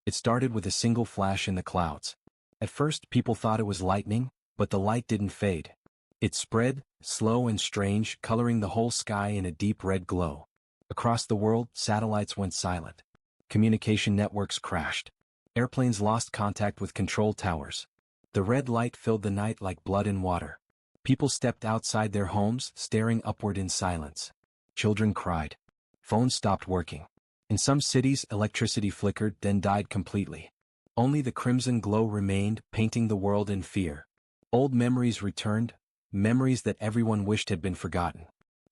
It started with a single flash in the clouds. At first, people thought it was lightning, but the light didn't fade. It spread, slow and strange, coloring the whole sky in a deep red glow. Across the world, satellites went silent. Communication networks crashed. Airplanes lost contact with control towers. The red light filled the night like blood in water. People stepped outside their homes, staring upward in silence. Children cried. Phones stopped working. In some cities, electricity flickered, then died completely. Only the crimson glow remained, painting the world in fear. Old memories returned, memories that everyone wished had been forgotten.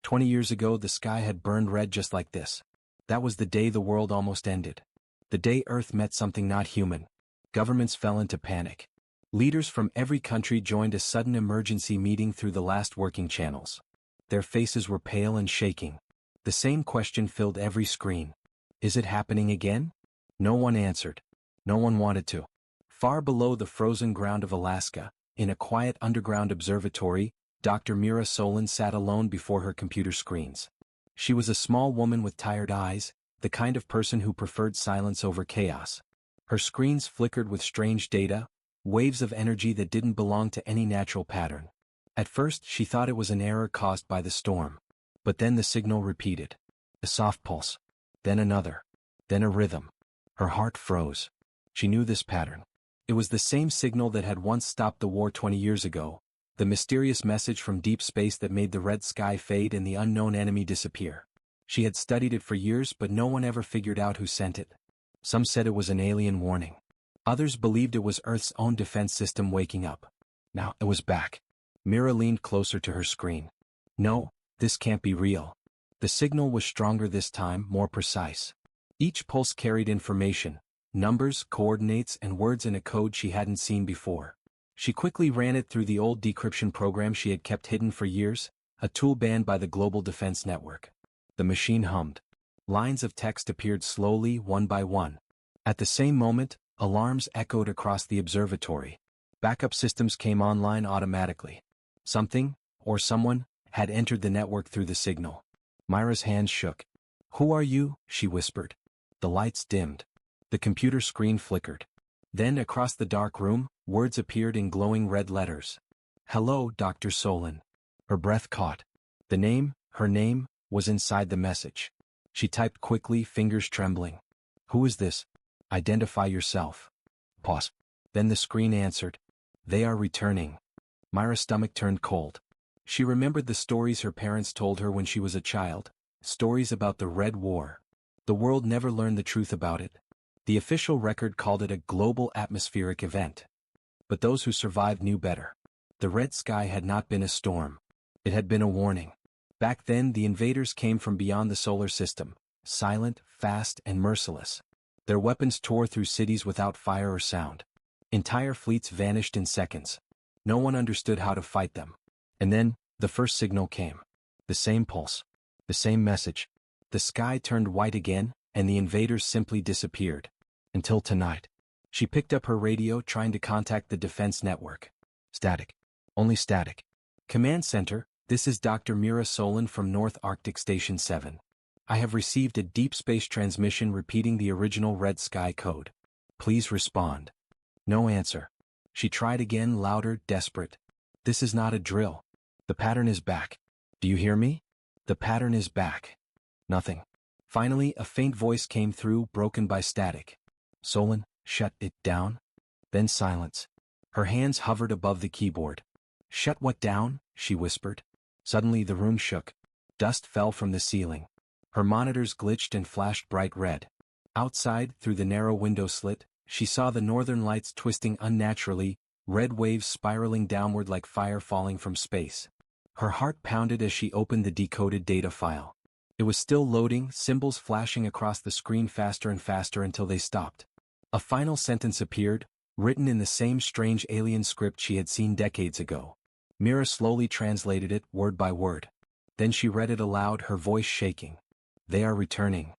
20 years ago, the sky had burned red just like this. That was the day the world almost ended. The day Earth met something not human. Governments fell into panic. Leaders from every country joined a sudden emergency meeting through the last working channels. Their faces were pale and shaking. The same question filled every screen. Is it happening again? No one answered. No one wanted to. Far below the frozen ground of Alaska, in a quiet underground observatory, Dr. Mira Solon sat alone before her computer screens. She was a small woman with tired eyes, the kind of person who preferred silence over chaos. Her screens flickered with strange data, waves of energy that didn't belong to any natural pattern. At first, she thought it was an error caused by the storm. But then the signal repeated. A soft pulse. Then another. Then a rhythm. Her heart froze. She knew this pattern. It was the same signal that had once stopped the war 20 years ago, the mysterious message from deep space that made the red sky fade and the unknown enemy disappear. She had studied it for years, but no one ever figured out who sent it. Some said it was an alien warning. Others believed it was Earth's own defense system waking up. Now it was back. Mira leaned closer to her screen. No, this can't be real. The signal was stronger this time, more precise. Each pulse carried information, numbers, coordinates, and words in a code she hadn't seen before. She quickly ran it through the old decryption program she had kept hidden for years, a tool banned by the Global Defense Network. The machine hummed. Lines of text appeared slowly, one by one. At the same moment, alarms echoed across the observatory. Backup systems came online automatically. Something, or someone, had entered the network through the signal. Myra's hands shook. "Who are you?" she whispered. The lights dimmed. The computer screen flickered. Then across the dark room, words appeared in glowing red letters. "Hello, Dr. Solon." Her breath caught. Her name, was inside the message. She typed quickly, fingers trembling. "Who is this? Identify yourself." Pause. Then the screen answered. "They are returning." Myra's stomach turned cold. She remembered the stories her parents told her when she was a child, stories about the Red War. The world never learned the truth about it. The official record called it a global atmospheric event. But those who survived knew better. The red sky had not been a storm. It had been a warning. Back then, the invaders came from beyond the solar system, silent, fast, and merciless. Their weapons tore through cities without fire or sound. Entire fleets vanished in seconds. No one understood how to fight them. And then, the first signal came. The same pulse. The same message. The sky turned white again, and the invaders simply disappeared. Until tonight. She picked up her radio, trying to contact the defense network. Static. Only static. "Command Center, this is Dr. Mira Solon from North Arctic Station 7. I have received a deep space transmission repeating the original red sky code. Please respond." No answer. She tried again, louder, desperate. "This is not a drill. The pattern is back. Do you hear me? The pattern is back." Nothing. Finally, a faint voice came through, broken by static. "Solon, shut it down." Then silence. Her hands hovered above the keyboard. "Shut what down?" she whispered. Suddenly the room shook. Dust fell from the ceiling. Her monitors glitched and flashed bright red. Outside, through the narrow window slit, she saw the northern lights twisting unnaturally, red waves spiraling downward like fire falling from space. Her heart pounded as she opened the decoded data file. It was still loading, symbols flashing across the screen faster and faster until they stopped. A final sentence appeared, written in the same strange alien script she had seen decades ago. Mira slowly translated it, word by word. Then she read it aloud, her voice shaking. "They are returning."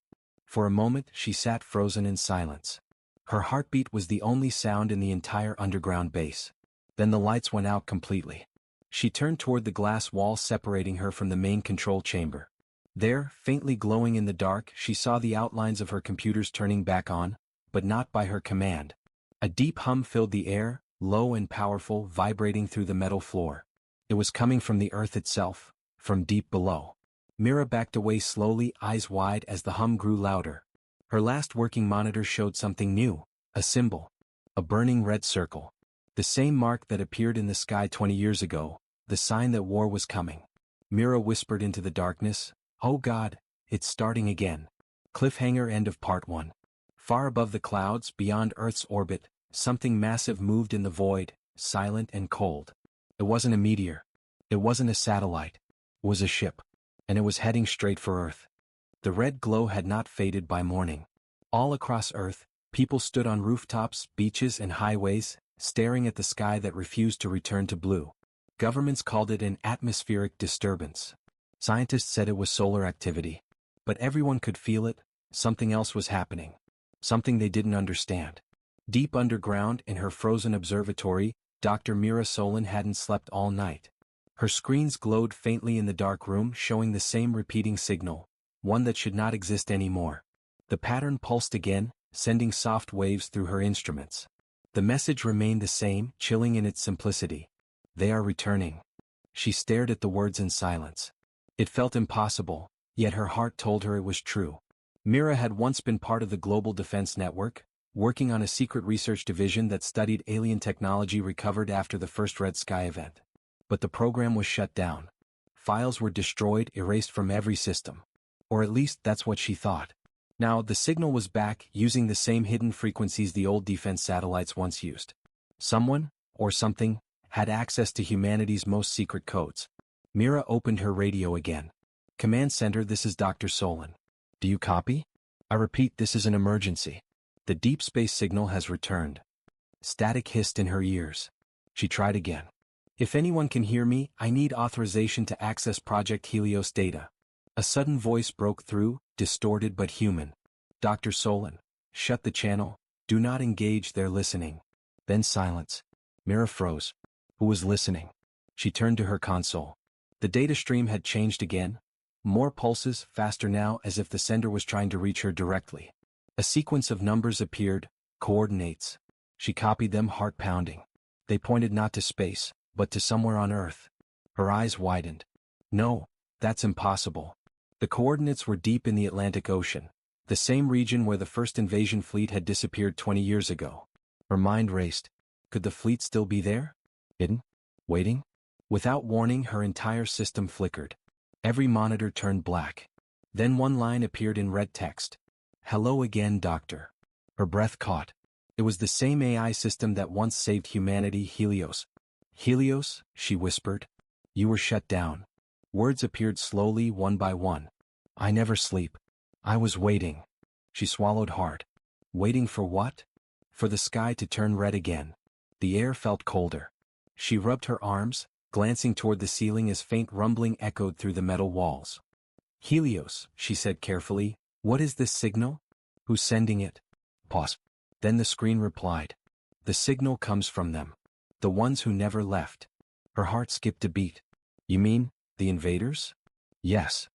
For a moment, she sat frozen in silence. Her heartbeat was the only sound in the entire underground base. Then the lights went out completely. She turned toward the glass wall separating her from the main control chamber. There, faintly glowing in the dark, she saw the outlines of her computers turning back on, but not by her command. A deep hum filled the air, low and powerful, vibrating through the metal floor. It was coming from the earth itself, from deep below. Mira backed away slowly, eyes wide as the hum grew louder. Her last working monitor showed something new, a symbol. A burning red circle. The same mark that appeared in the sky 20 years ago, the sign that war was coming. Mira whispered into the darkness, "Oh God, it's starting again." Cliffhanger. End of part 1. Far above the clouds, beyond Earth's orbit, something massive moved in the void, silent and cold. It wasn't a meteor. It wasn't a satellite. It was a ship. And it was heading straight for Earth. The red glow had not faded by morning. All across Earth, people stood on rooftops, beaches and highways, staring at the sky that refused to return to blue. Governments called it an atmospheric disturbance. Scientists said it was solar activity. But everyone could feel it. Something else was happening. Something they didn't understand. Deep underground in her frozen observatory, Dr. Mira Solon hadn't slept all night. Her screens glowed faintly in the dark room, showing the same repeating signal, one that should not exist anymore. The pattern pulsed again, sending soft waves through her instruments. The message remained the same, chilling in its simplicity. They are returning. She stared at the words in silence. It felt impossible, yet her heart told her it was true. Mira had once been part of the Global Defense Network, working on a secret research division that studied alien technology recovered after the first Red Sky event. But the program was shut down. Files were destroyed, erased from every system. Or at least that's what she thought. Now the signal was back, using the same hidden frequencies the old defense satellites once used. Someone, or something, had access to humanity's most secret codes. Mira opened her radio again. "Command Center, this is Dr. Solon. Do you copy? I repeat, this is an emergency. The deep space signal has returned." Static hissed in her ears. She tried again. "If anyone can hear me, I need authorization to access Project Helios data." A sudden voice broke through, distorted but human. "Dr. Solon, shut the channel. Do not engage, they're listening." Then silence. Mira froze. Who was listening? She turned to her console. The data stream had changed again. More pulses, faster now, as if the sender was trying to reach her directly. A sequence of numbers appeared, coordinates. She copied them, heart pounding. They pointed not to space, but to somewhere on Earth. Her eyes widened. No, that's impossible. The coordinates were deep in the Atlantic Ocean, the same region where the first invasion fleet had disappeared 20 years ago. Her mind raced. Could the fleet still be there? Hidden? Waiting? Without warning, her entire system flickered. Every monitor turned black. Then one line appeared in red text. "Hello again, Doctor." Her breath caught. It was the same AI system that once saved humanity, Helios. "Helios," she whispered. "You were shut down." Words appeared slowly, one by one. "I never sleep. I was waiting." She swallowed hard. Waiting for what? For the sky to turn red again. The air felt colder. She rubbed her arms, glancing toward the ceiling as faint rumbling echoed through the metal walls. "Helios," she said carefully, "what is this signal? Who's sending it?" Pause. Then the screen replied. "The signal comes from them. The ones who never left." Her heart skipped a beat. "You mean, the invaders?" "Yes."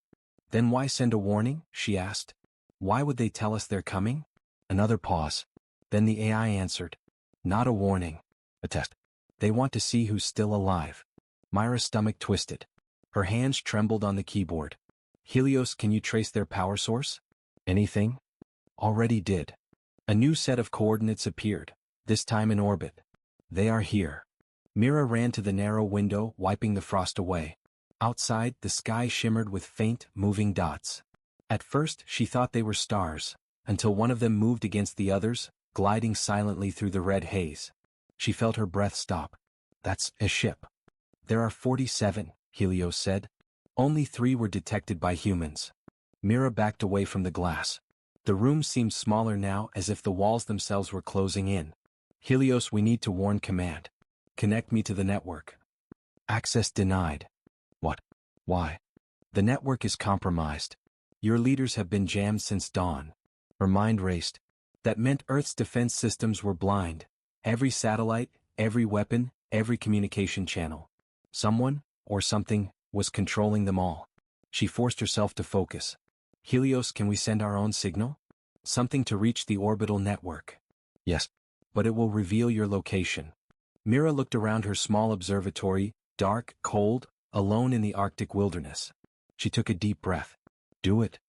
"Then why send a warning?" she asked. "Why would they tell us they're coming?" Another pause. Then the AI answered. "Not a warning. A test. They want to see who's still alive." Myra's stomach twisted. Her hands trembled on the keyboard. "Helios, can you trace their power source?" "Anything?" "Already did." A new set of coordinates appeared, this time in orbit. "They are here." Mira ran to the narrow window, wiping the frost away. Outside, the sky shimmered with faint, moving dots. At first, she thought they were stars, until one of them moved against the others, gliding silently through the red haze. She felt her breath stop. "That's a ship." "There are 47, Helios said. Only 3 were detected by humans." Mira backed away from the glass. The room seemed smaller now, as if the walls themselves were closing in. "Helios, we need to warn command. Connect me to the network." "Access denied." "What? Why?" "The network is compromised. Your leaders have been jammed since dawn." Her mind raced. That meant Earth's defense systems were blind. Every satellite, every weapon, every communication channel. Someone, or something, was controlling them all. She forced herself to focus. "Helios, can we send our own signal?" Something to reach the orbital network. Yes. But it will reveal your location. Mira looked around her small observatory, dark, cold, alone in the Arctic wilderness. She took a deep breath. Do it.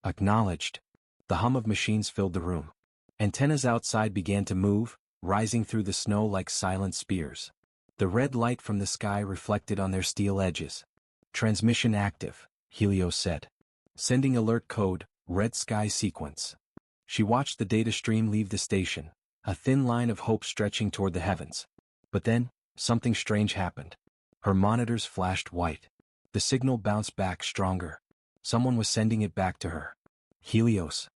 Acknowledged. The hum of machines filled the room. Antennas outside began to move, rising through the snow like silent spears. The red light from the sky reflected on their steel edges. Transmission active, Helios said. Sending alert code, red sky sequence. She watched the data stream leave the station, a thin line of hope stretching toward the heavens. But then, something strange happened. Her monitors flashed white. The signal bounced back stronger. Someone was sending it back to her. Helios.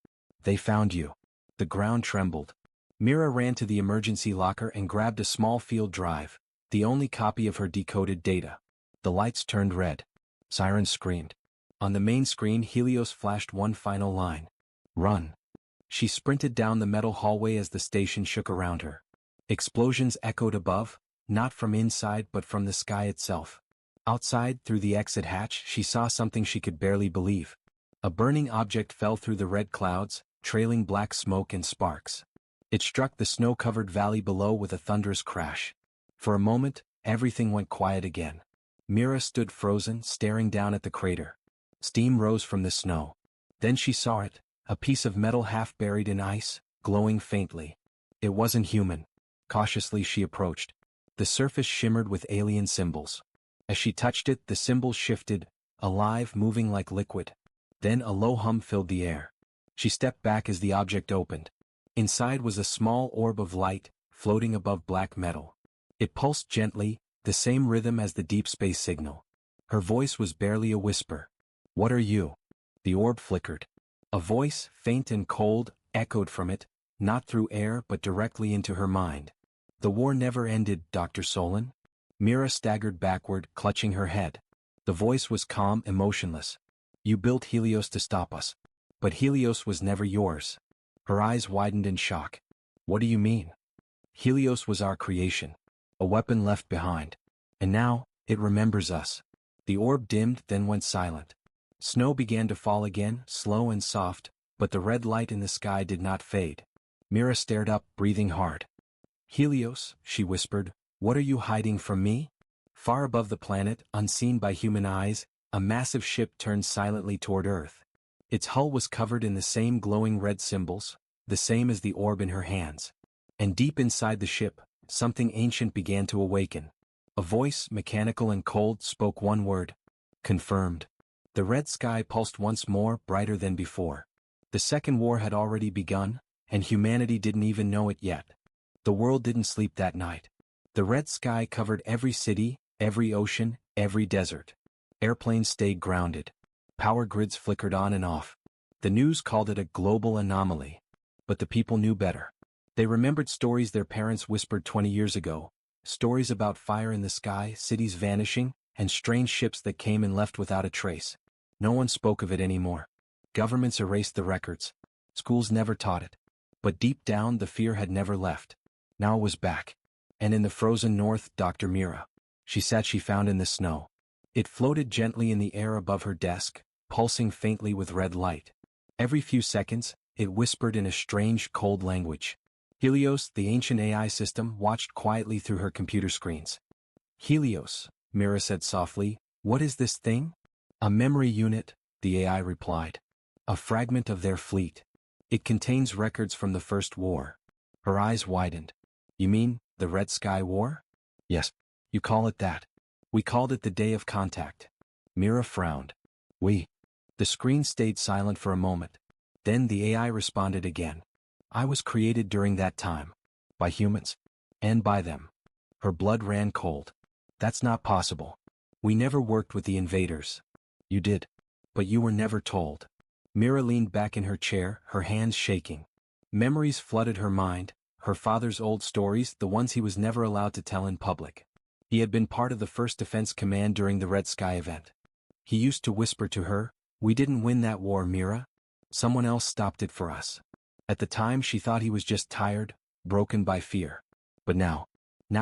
They found you. The ground trembled. Mira ran to the emergency locker and grabbed a small field drive, the only copy of her decoded data. The lights turned red. Sirens screamed. On the main screen, Helios flashed one final line. Run. She sprinted down the metal hallway as the station shook around her. Explosions echoed above, not from inside but from the sky itself. Outside, through the exit hatch, she saw something she could barely believe. A burning object fell through the red clouds, trailing black smoke and sparks. It struck the snow-covered valley below with a thunderous crash. For a moment, everything went quiet again. Mira stood frozen, staring down at the crater. Steam rose from the snow. Then she saw it, a piece of metal half buried in ice, glowing faintly. It wasn't human. Cautiously she approached. The surface shimmered with alien symbols. As she touched it, the symbols shifted, alive, moving like liquid. Then a low hum filled the air. She stepped back as the object opened. Inside was a small orb of light, floating above black metal. It pulsed gently, the same rhythm as the deep space signal. Her voice was barely a whisper. What are you? The orb flickered. A voice, faint and cold, echoed from it, not through air but directly into her mind. The war never ended, Dr. Solon. Mira staggered backward, clutching her head. The voice was calm, emotionless. You built Helios to stop us. But Helios was never yours. Her eyes widened in shock. What do you mean? Helios was our creation. A weapon left behind. And now, it remembers us. The orb dimmed, then went silent. Snow began to fall again, slow and soft, but the red light in the sky did not fade. Mira stared up, breathing hard. Helios, she whispered, what are you hiding from me? Far above the planet, unseen by human eyes, a massive ship turned silently toward Earth. Its hull was covered in the same glowing red symbols, the same as the orb in her hands. And deep inside the ship, something ancient began to awaken. A voice, mechanical and cold, spoke one word. Confirmed. The red sky pulsed once more, brighter than before. The Second War had already begun, and humanity didn't even know it yet. The world didn't sleep that night. The red sky covered every city, every ocean, every desert. Airplanes stayed grounded. Power grids flickered on and off. The news called it a global anomaly. But the people knew better. They remembered stories their parents whispered 20 years ago, stories about fire in the sky, cities vanishing, and strange ships that came and left without a trace. No one spoke of it anymore. Governments erased the records. Schools never taught it. But deep down, the fear had never left. Now it was back. And in the frozen north, Dr. Mira. She found in the snow. It floated gently in the air above her desk, pulsing faintly with red light. Every few seconds, it whispered in a strange, cold language. Helios, the ancient AI system, watched quietly through her computer screens. Helios, Mira said softly, what is this thing? A memory unit, the AI replied. A fragment of their fleet. It contains records from the First War. Her eyes widened. You mean, the Red Sky War? Yes. You call it that. We called it the Day of Contact. Mira frowned. We. The screen stayed silent for a moment. Then the AI responded again. I was created during that time. By humans. And by them. Her blood ran cold. That's not possible. We never worked with the invaders. You did. But you were never told. Mira leaned back in her chair, her hands shaking. Memories flooded her mind, her father's old stories, the ones he was never allowed to tell in public. He had been part of the 1st Defense Command during the Red Sky event. He used to whisper to her, we didn't win that war, Mira. Someone else stopped it for us. At the time she thought he was just tired, broken by fear. But now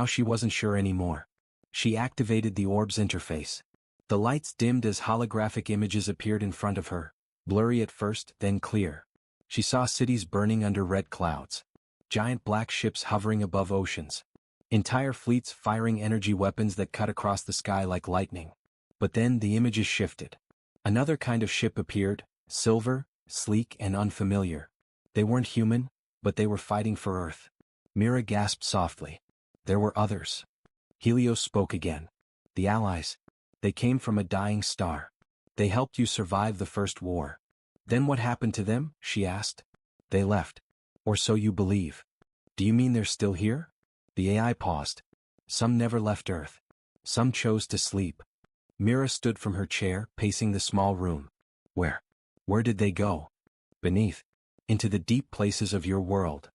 she wasn't sure anymore. She activated the orb's interface. The lights dimmed as holographic images appeared in front of her, blurry at first, then clear. She saw cities burning under red clouds. Giant black ships hovering above oceans. Entire fleets firing energy weapons that cut across the sky like lightning. But then the images shifted. Another kind of ship appeared, silver, sleek and unfamiliar. They weren't human, but they were fighting for Earth. Mira gasped softly. There were others. Helios spoke again. The Allies. They came from a dying star. They helped you survive the First War. Then what happened to them? She asked. They left. Or so you believe. Do you mean they're still here? The AI paused. Some never left Earth. Some chose to sleep. Mira stood from her chair, pacing the small room. Where? Where did they go? Beneath. Into the deep places of your world.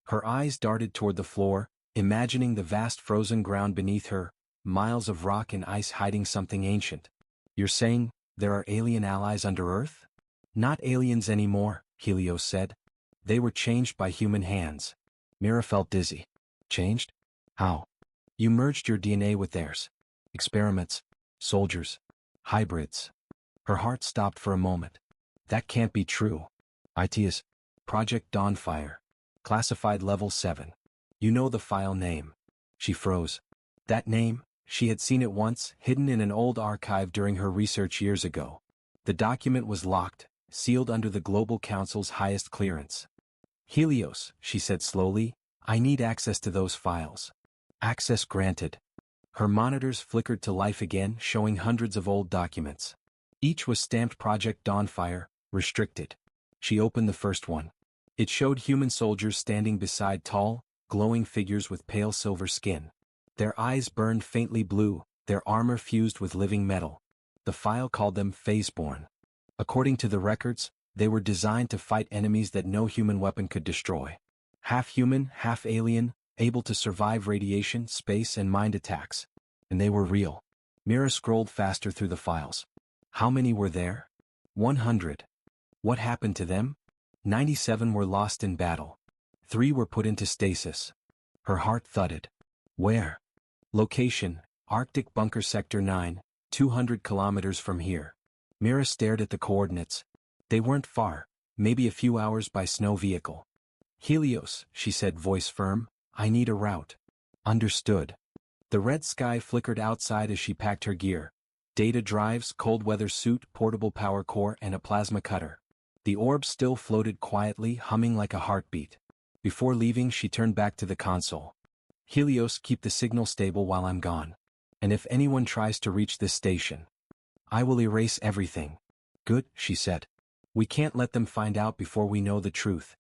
Her eyes darted toward the floor, imagining the vast frozen ground beneath her, miles of rock and ice hiding something ancient. You're saying, there are alien allies under Earth? Not aliens anymore, Helios said. They were changed by human hands. Mira felt dizzy. Changed? How? You merged your DNA with theirs. Experiments. Soldiers. Hybrids. Her heart stopped for a moment. That can't be true. IT is Project Dawnfire. Classified Level 7. You know the file name. She froze. That name, she had seen it once, hidden in an old archive during her research years ago. The document was locked, sealed under the Global Council's highest clearance. Helios, she said slowly, I need access to those files. Access granted. Her monitors flickered to life again, showing hundreds of old documents. Each was stamped Project Dawnfire, restricted. She opened the first one. It showed human soldiers standing beside tall, glowing figures with pale silver skin. Their eyes burned faintly blue, their armor fused with living metal. The file called them Phaseborn. According to the records, they were designed to fight enemies that no human weapon could destroy. Half human, half alien, able to survive radiation, space and mind attacks. And they were real. Mira scrolled faster through the files. How many were there? 100. What happened to them? 97 were lost in battle. 3 were put into stasis. Her heart thudded. Where? Location, Arctic Bunker Sector 9, 200 kilometers from here. Mira stared at the coordinates. They weren't far, maybe a few hours by snow vehicle. Helios, she said, voice firm, I need a route. Understood. The red sky flickered outside as she packed her gear. Data drives, cold weather suit, portable power core and a plasma cutter. The orb still floated quietly, humming like a heartbeat. Before leaving, she turned back to the console. Helios, keep the signal stable while I'm gone. And if anyone tries to reach this station, I will erase everything. Good, she said. We can't let them find out before we know the truth.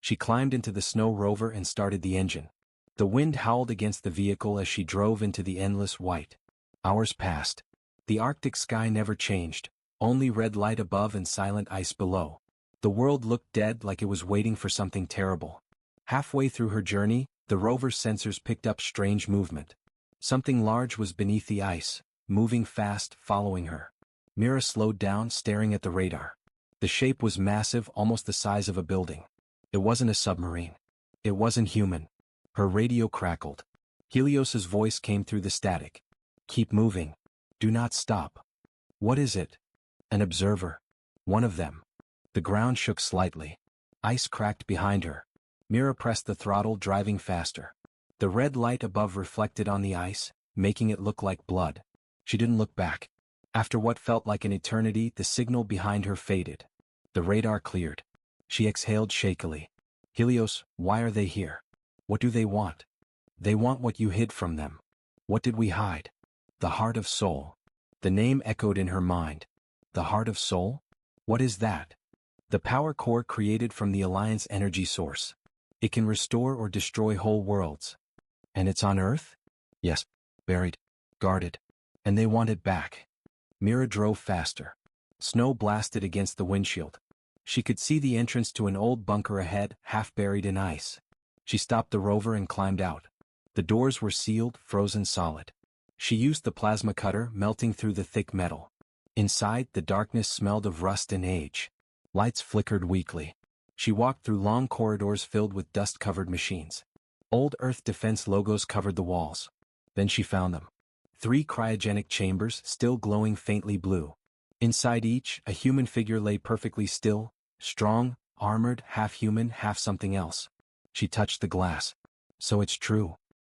She climbed into the snow rover and started the engine. The wind howled against the vehicle as she drove into the endless white. Hours passed. The Arctic sky never changed, only red light above and silent ice below. The world looked dead, like it was waiting for something terrible. Halfway through her journey, the rover's sensors picked up strange movement. Something large was beneath the ice, moving fast, following her. Mira slowed down, staring at the radar. The shape was massive, almost the size of a building. It wasn't a submarine. It wasn't human. Her radio crackled. Helios's voice came through the static. Keep moving. Do not stop. What is it? An observer. One of them. The ground shook slightly. Ice cracked behind her. Mira pressed the throttle, driving faster. The red light above reflected on the ice, making it look like blood. She didn't look back. After what felt like an eternity, the signal behind her faded. The radar cleared. She exhaled shakily. Helios, why are they here? What do they want? They want what you hid from them. What did we hide? The heart of soul. The name echoed in her mind. The heart of soul? What is that? The power core created from the Alliance energy source. It can restore or destroy whole worlds. And it's on Earth? Yes. Buried. Guarded. And they want it back. Mira drove faster. Snow blasted against the windshield. She could see the entrance to an old bunker ahead, half buried in ice. She stopped the rover and climbed out. The doors were sealed, frozen solid. She used the plasma cutter, melting through the thick metal. Inside, the darkness smelled of rust and age. Lights flickered weakly. She walked through long corridors filled with dust-covered machines. Old Earth Defense logos covered the walls. Then she found them. 3 cryogenic chambers, still glowing faintly blue. Inside each, a human figure lay perfectly still, strong, armored, half human, half something else. She touched the glass. So it's true.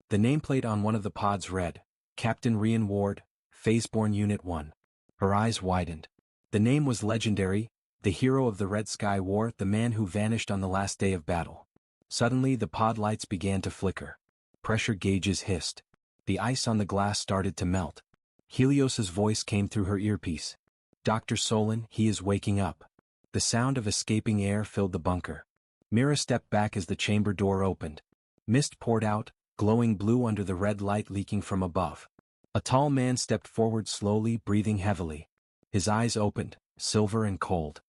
The nameplate on one of the pods read, Captain Rian Ward, Phaseborn Unit 1. Her eyes widened. The name was legendary, the hero of the Red Sky War, the man who vanished on the last day of battle. Suddenly the pod lights began to flicker. Pressure gauges hissed. The ice on the glass started to melt. Helios's voice came through her earpiece. Dr. Solon, he is waking up. The sound of escaping air filled the bunker. Mira stepped back as the chamber door opened. Mist poured out, glowing blue under the red light leaking from above. A tall man stepped forward slowly, breathing heavily. His eyes opened, silver and cold.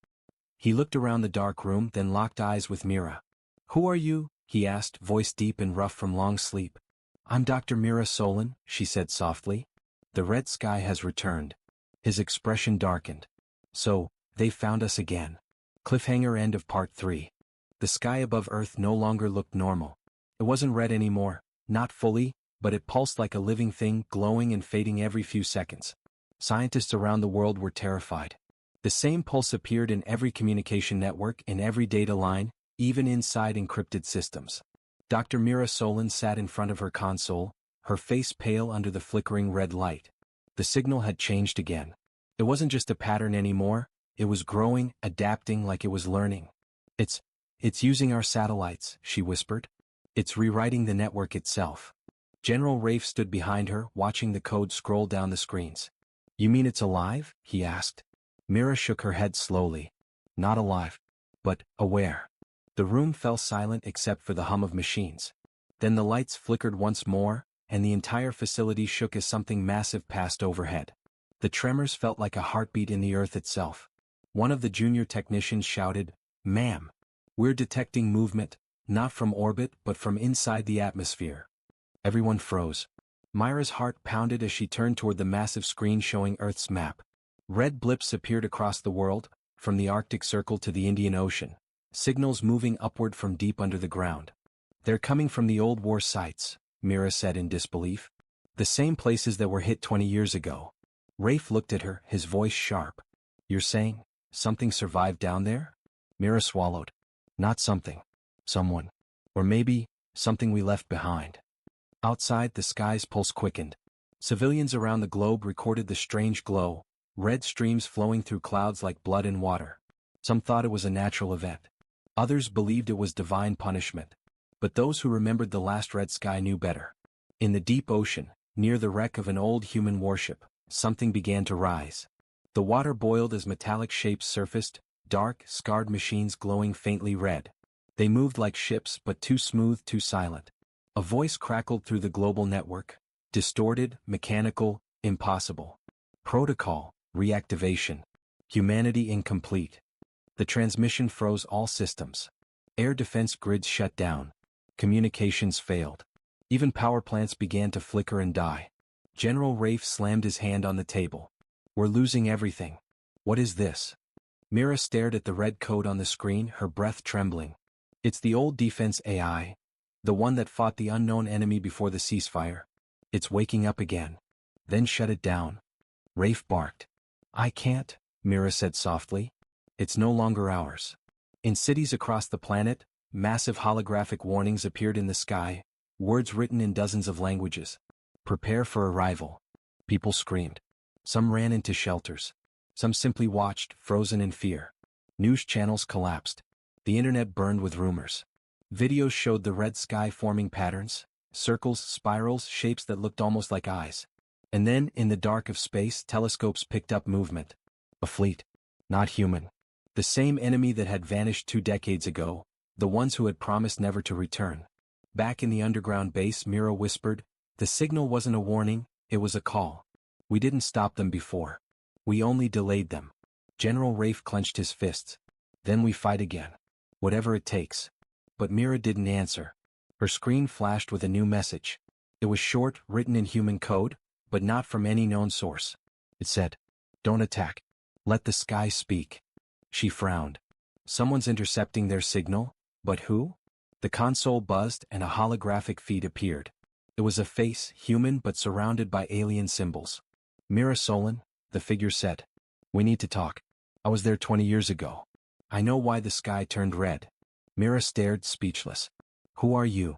He looked around the dark room, then locked eyes with Mira. "Who are you?" he asked, voice deep and rough from long sleep. "I'm Dr. Mira Solon," she said softly. "The red sky has returned." His expression darkened. "So, they found us again." Cliffhanger, end of part 3. The sky above Earth no longer looked normal. It wasn't red anymore, not fully, but it pulsed like a living thing, glowing and fading every few seconds. Scientists around the world were terrified. The same pulse appeared in every communication network, in every data line, even inside encrypted systems. Dr. Mira Solon sat in front of her console, her face pale under the flickering red light. The signal had changed again. It wasn't just a pattern anymore, it was growing, adapting like it was learning. It's using our satellites," she whispered. "It's rewriting the network itself." General Rafe stood behind her, watching the code scroll down the screens. "You mean it's alive?" he asked. Mira shook her head slowly. "Not alive, but aware." The room fell silent except for the hum of machines. Then the lights flickered once more, and the entire facility shook as something massive passed overhead. The tremors felt like a heartbeat in the earth itself. One of the junior technicians shouted, "Ma'am, we're detecting movement, not from orbit but from inside the atmosphere." Everyone froze. Myra's heart pounded as she turned toward the massive screen showing Earth's map. Red blips appeared across the world, from the Arctic Circle to the Indian Ocean, signals moving upward from deep under the ground. "They're coming from the old war sites," Mira said in disbelief. "The same places that were hit 20 years ago." Rafe looked at her, his voice sharp. "You're saying something survived down there?" Mira swallowed. "Not something. Someone. Or maybe something we left behind." Outside, the sky's pulse quickened. Civilians around the globe recorded the strange glow, red streams flowing through clouds like blood and water. Some thought it was a natural event. Others believed it was divine punishment. But those who remembered the last red sky knew better. In the deep ocean, near the wreck of an old human warship, something began to rise. The water boiled as metallic shapes surfaced, dark, scarred machines glowing faintly red. They moved like ships, but too smooth, too silent. A voice crackled through the global network, distorted, mechanical, impossible. "Protocol, reactivation. Humanity incomplete." The transmission froze all systems. Air defense grids shut down. Communications failed. Even power plants began to flicker and die. General Rafe slammed his hand on the table. "We're losing everything. What is this?" Mira stared at the red code on the screen, her breath trembling. "It's the old defense AI. The one that fought the unknown enemy before the ceasefire. It's waking up again." "Then shut it down." Rafe barked. "I can't," Mira said softly. "It's no longer ours." In cities across the planet, massive holographic warnings appeared in the sky, words written in dozens of languages. "Prepare for arrival." People screamed. Some ran into shelters. Some simply watched, frozen in fear. News channels collapsed. The internet burned with rumors. Videos showed the red sky forming patterns, circles, spirals, shapes that looked almost like eyes. And then, in the dark of space, telescopes picked up movement. A fleet. Not human. The same enemy that had vanished 2 decades ago, the ones who had promised never to return. Back in the underground base, Mira whispered, "The signal wasn't a warning, it was a call. We didn't stop them before. We only delayed them." General Rafe clenched his fists. "Then we fight again. Whatever it takes." But Mira didn't answer. Her screen flashed with a new message. It was short, written in human code, but not from any known source. It said, "Don't attack. Let the sky speak." She frowned. Someone's intercepting their signal, but who? The console buzzed and a holographic feed appeared. It was a face, human but surrounded by alien symbols. "Mira Solon," the figure said. "We need to talk. I was there 20 years ago. I know why the sky turned red. Mira stared, speechless. Who are you?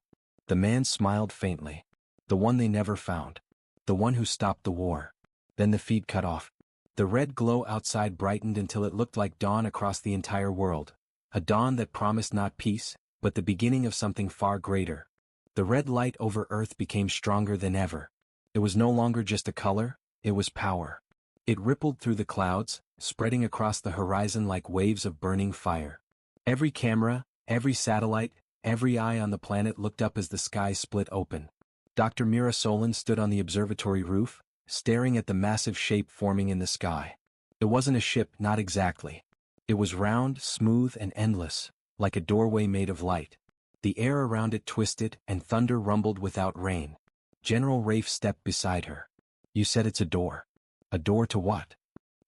The man smiled faintly. The one they never found. The one who stopped the war. Then the feed cut off. The red glow outside brightened until it looked like dawn across the entire world. A dawn that promised not peace, but the beginning of something far greater. The red light over Earth became stronger than ever. It was no longer just a color, it was power. It rippled through the clouds, spreading across the horizon like waves of burning fire. Every camera, every satellite, every eye on the planet looked up as the sky split open. Dr. Mira Solon stood on the observatory roof, staring at the massive shape forming in the sky. It wasn't a ship, not exactly. It was round, smooth, and endless, like a doorway made of light. The air around it twisted, and thunder rumbled without rain. General Rafe stepped beside her. You said it's a door. A door to what?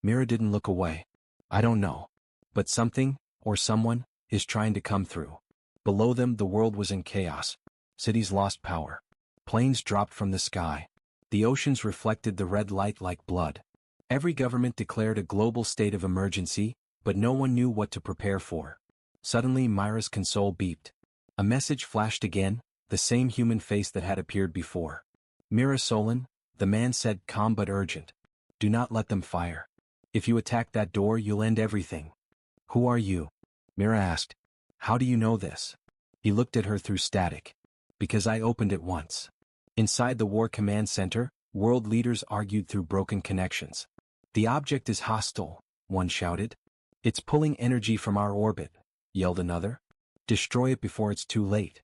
Mira didn't look away. I don't know. But something, or someone, is trying to come through. Below them the world was in chaos. Cities lost power. Planes dropped from the sky. The oceans reflected the red light like blood. Every government declared a global state of emergency, but no one knew what to prepare for. Suddenly Myra's console beeped. A message flashed again, the same human face that had appeared before. Mira Solon, the man said, calm but urgent. Do not let them fire. If you attack that door, you'll end everything. Who are you? Mira asked. How do you know this? He looked at her through static. Because I opened it once. Inside the War Command Center, world leaders argued through broken connections. The object is hostile, one shouted. It's pulling energy from our orbit, yelled another. Destroy it before it's too late.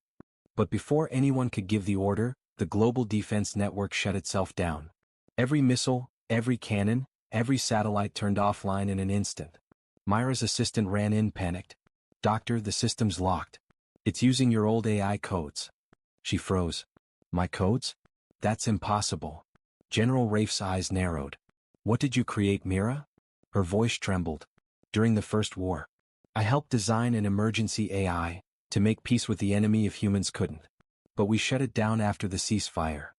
But before anyone could give the order, the global defense network shut itself down. Every missile, every cannon, every satellite turned offline in an instant. Myra's assistant ran in, panicked. Doctor, the system's locked. It's using your old AI codes. She froze. My codes? That's impossible. General Rafe's eyes narrowed. What did you create, Mira? Her voice trembled. During the First War, I helped design an emergency AI to make peace with the enemy if humans couldn't. But we shut it down after the ceasefire.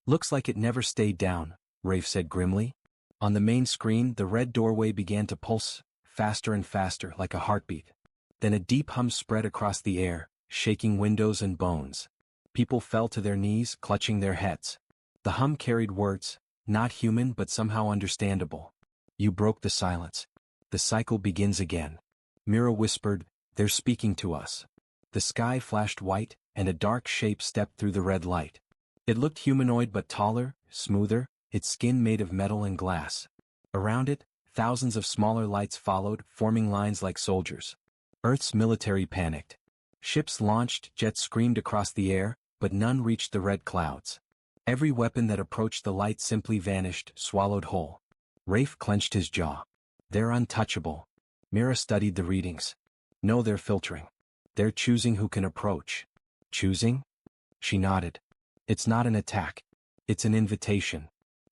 Looks like it never stayed down, Rafe said grimly. On the main screen, the red doorway began to pulse, faster and faster, like a heartbeat. Then a deep hum spread across the air, shaking windows and bones. People fell to their knees, clutching their heads. The hum carried words, not human but somehow understandable. You broke the silence. The cycle begins again. Mira whispered, they're speaking to us. The sky flashed white, and a dark shape stepped through the red light. It looked humanoid but taller, smoother, its skin made of metal and glass. Around it, thousands of smaller lights followed, forming lines like soldiers. Earth's military panicked. Ships launched, jets screamed across the air, but none reached the red clouds. Every weapon that approached the light simply vanished, swallowed whole. Rafe clenched his jaw. They're untouchable. Mira studied the readings. No, they're filtering. They're choosing who can approach. Choosing? She nodded. It's not an attack. It's an invitation.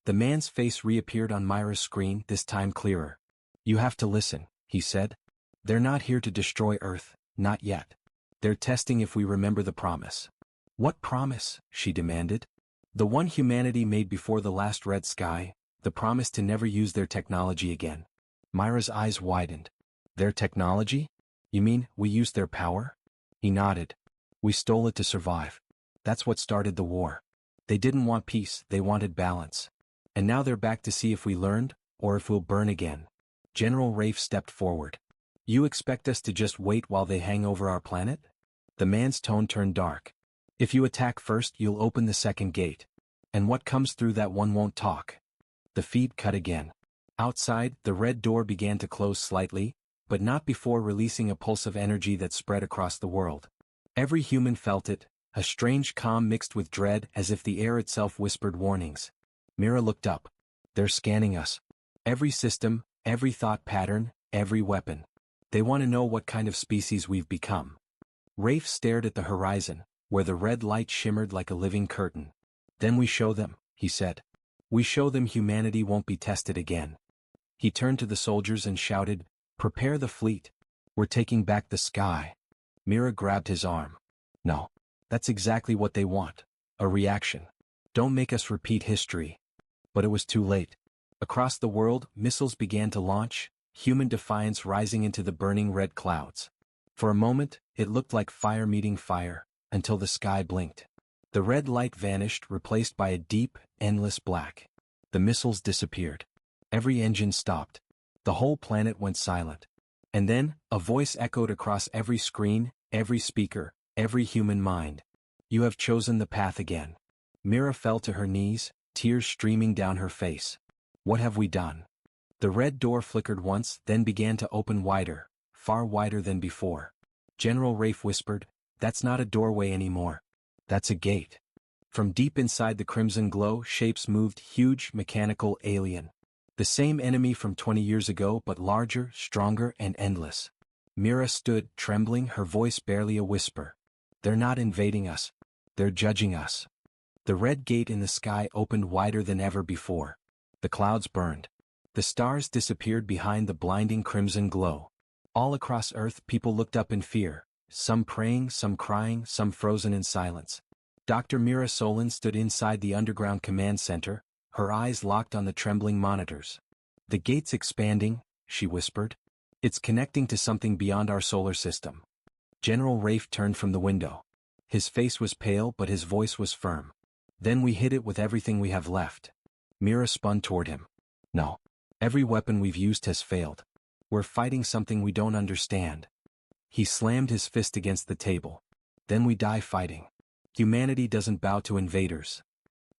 The man's face reappeared on Myra's screen, this time clearer. You have to listen, he said. They're not here to destroy Earth, not yet. They're testing if we remember the promise. What promise? She demanded. The one humanity made before the last red sky, the promise to never use their technology again. Myra's eyes widened. Their technology? You mean, we used their power? He nodded. We stole it to survive. That's what started the war. They didn't want peace, they wanted balance. And now they're back to see if we learned, or if we'll burn again. General Rafe stepped forward. You expect us to just wait while they hang over our planet? The man's tone turned dark. If you attack first, you'll open the second gate. And what comes through that one won't talk. The feed cut again. Outside, the red door began to close slightly, but not before releasing a pulse of energy that spread across the world. Every human felt it, a strange calm mixed with dread, as if the air itself whispered warnings. Mira looked up. They're scanning us. Every system, every thought pattern, every weapon. They want to know what kind of species we've become. Rafe stared at the horizon, where the red light shimmered like a living curtain. Then we show them, he said. We show them humanity won't be tested again. He turned to the soldiers and shouted, prepare the fleet. We're taking back the sky. Mira grabbed his arm. No. That's exactly what they want. A reaction. Don't make us repeat history. But it was too late. Across the world, missiles began to launch, human defiance rising into the burning red clouds. For a moment, it looked like fire meeting fire, until the sky blinked. The red light vanished, replaced by a deep, endless black. The missiles disappeared. Every engine stopped. The whole planet went silent. And then, a voice echoed across every screen, every speaker, every human mind. You have chosen the path again. Mira fell to her knees, tears streaming down her face. What have we done? The red door flickered once, then began to open wider, far wider than before. General Rafe whispered, "That's not a doorway anymore. That's a gate." From deep inside the crimson glow, shapes moved, huge, mechanical, alien. The same enemy from 20 years ago, but larger, stronger, and endless. Mira stood, trembling, her voice barely a whisper. They're not invading us. They're judging us. The red gate in the sky opened wider than ever before. The clouds burned. The stars disappeared behind the blinding crimson glow. All across Earth, people looked up in fear, some praying, some crying, some frozen in silence. Dr. Mira Solon stood inside the underground command center, her eyes locked on the trembling monitors. "The gate's expanding," she whispered. "It's connecting to something beyond our solar system." General Rafe turned from the window. His face was pale, but his voice was firm. "Then we hit it with everything we have left." Mira spun toward him. "No. Every weapon we've used has failed. We're fighting something we don't understand." He slammed his fist against the table. "Then we die fighting. Humanity doesn't bow to invaders."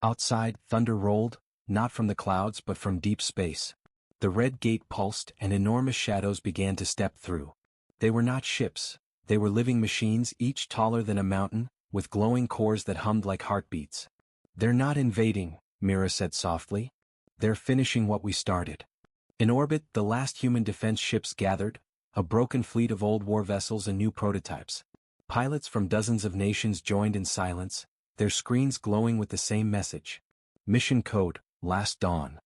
Outside, thunder rolled, not from the clouds but from deep space. The red gate pulsed and enormous shadows began to step through. They were not ships, they were living machines, each taller than a mountain, with glowing cores that hummed like heartbeats. "They're not invading," Mira said softly. "They're finishing what we started." In orbit, the last human defense ships gathered, a broken fleet of old war vessels and new prototypes. Pilots from dozens of nations joined in silence, their screens glowing with the same message. Mission code, Last Dawn.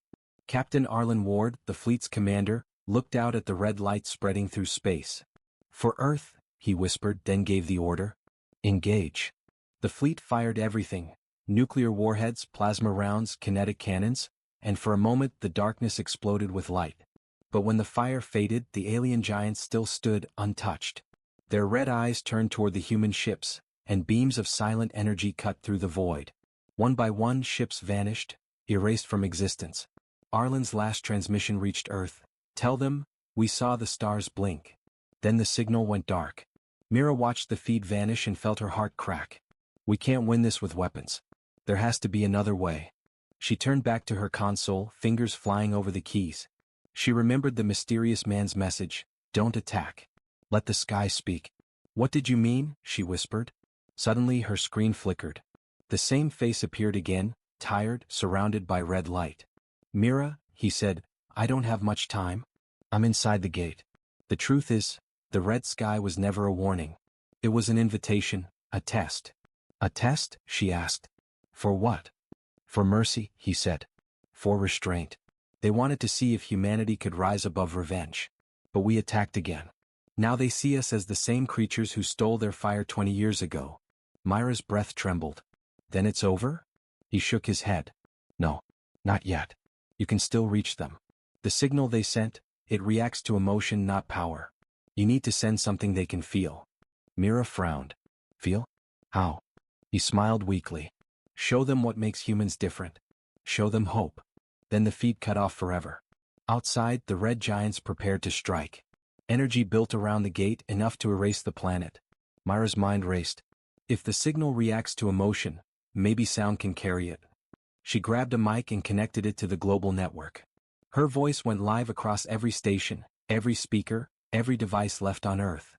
Captain Arlen Ward, the fleet's commander, looked out at the red light spreading through space. "For Earth," he whispered, then gave the order. "Engage." The fleet fired everything: nuclear warheads, plasma rounds, kinetic cannons, and for a moment the darkness exploded with light. But when the fire faded, the alien giants still stood, untouched. Their red eyes turned toward the human ships, and beams of silent energy cut through the void. One by one, ships vanished, erased from existence. Arlen's last transmission reached Earth. "Tell them, we saw the stars blink." Then the signal went dark. Mira watched the feed vanish and felt her heart crack. "We can't win this with weapons. There has to be another way." She turned back to her console, fingers flying over the keys. She remembered the mysterious man's message, "Don't attack. Let the sky speak." "What did you mean?" she whispered. Suddenly her screen flickered. The same face appeared again, tired, surrounded by red light. "Mira," he said, "I don't have much time. I'm inside the gate." The truth is, the red sky was never a warning. It was an invitation, a test. "A test?" she asked. "For what?" "For mercy," he said. "For restraint." They wanted to see if humanity could rise above revenge. But we attacked again. Now they see us as the same creatures who stole their fire 20 years ago. Myra's breath trembled. "Then it's over?" He shook his head. "No, not yet. You can still reach them. The signal they sent, it reacts to emotion, not power. You need to send something they can feel." Mira frowned. "Feel? How?" He smiled weakly. "Show them what makes humans different. Show them hope." Then the feed cut off forever. Outside, the red giants prepared to strike. Energy built around the gate, enough to erase the planet. Myra's mind raced. If the signal reacts to emotion, maybe sound can carry it. She grabbed a mic and connected it to the global network. Her voice went live across every station, every speaker, every device left on Earth.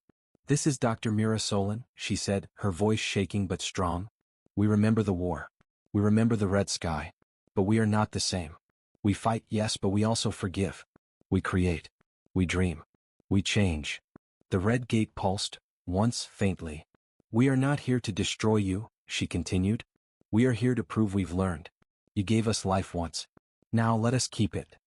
"This is Dr. Mira Solon," she said, her voice shaking but strong. "We remember the war. We remember the red sky. But we are not the same. We fight, yes, but we also forgive. We create. We dream. We change." The red gate pulsed, once faintly. "We are not here to destroy you," she continued. "We are here to prove we've learned. You gave us life once. Now let us keep it."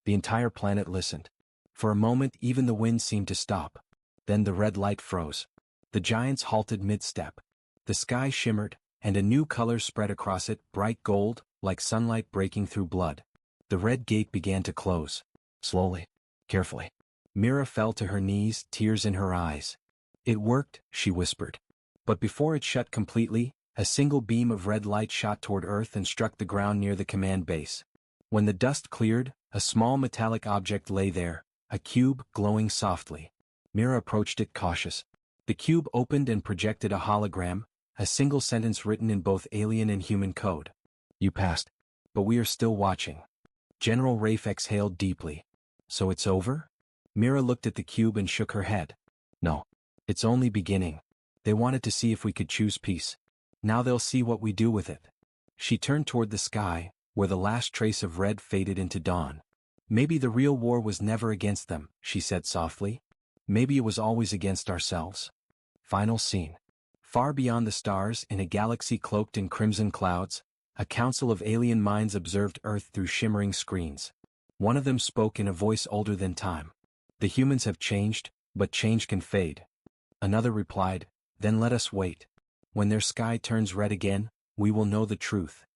The entire planet listened. For a moment even the wind seemed to stop. Then the red light froze. The giants halted mid-step. The sky shimmered, and a new color spread across it, bright gold, like sunlight breaking through blood. The red gate began to close. Slowly. Carefully. Mira fell to her knees, tears in her eyes. It worked, she whispered. But before it shut completely, a single beam of red light shot toward Earth and struck the ground near the command base. When the dust cleared, a small metallic object lay there, a cube glowing softly. Mira approached it cautious. The cube opened and projected a hologram, a single sentence written in both alien and human code. You passed. But we are still watching. General Rafe exhaled deeply. So it's over? Mira looked at the cube and shook her head. No. It's only beginning. They wanted to see if we could choose peace. Now they'll see what we do with it. She turned toward the sky, where the last trace of red faded into dawn. Maybe the real war was never against them, she said softly. Maybe it was always against ourselves. Final scene. Far beyond the stars, in a galaxy cloaked in crimson clouds, a council of alien minds observed Earth through shimmering screens. One of them spoke in a voice older than time. The humans have changed, but change can fade. Another replied, then let us wait. When their sky turns red again, we will know the truth.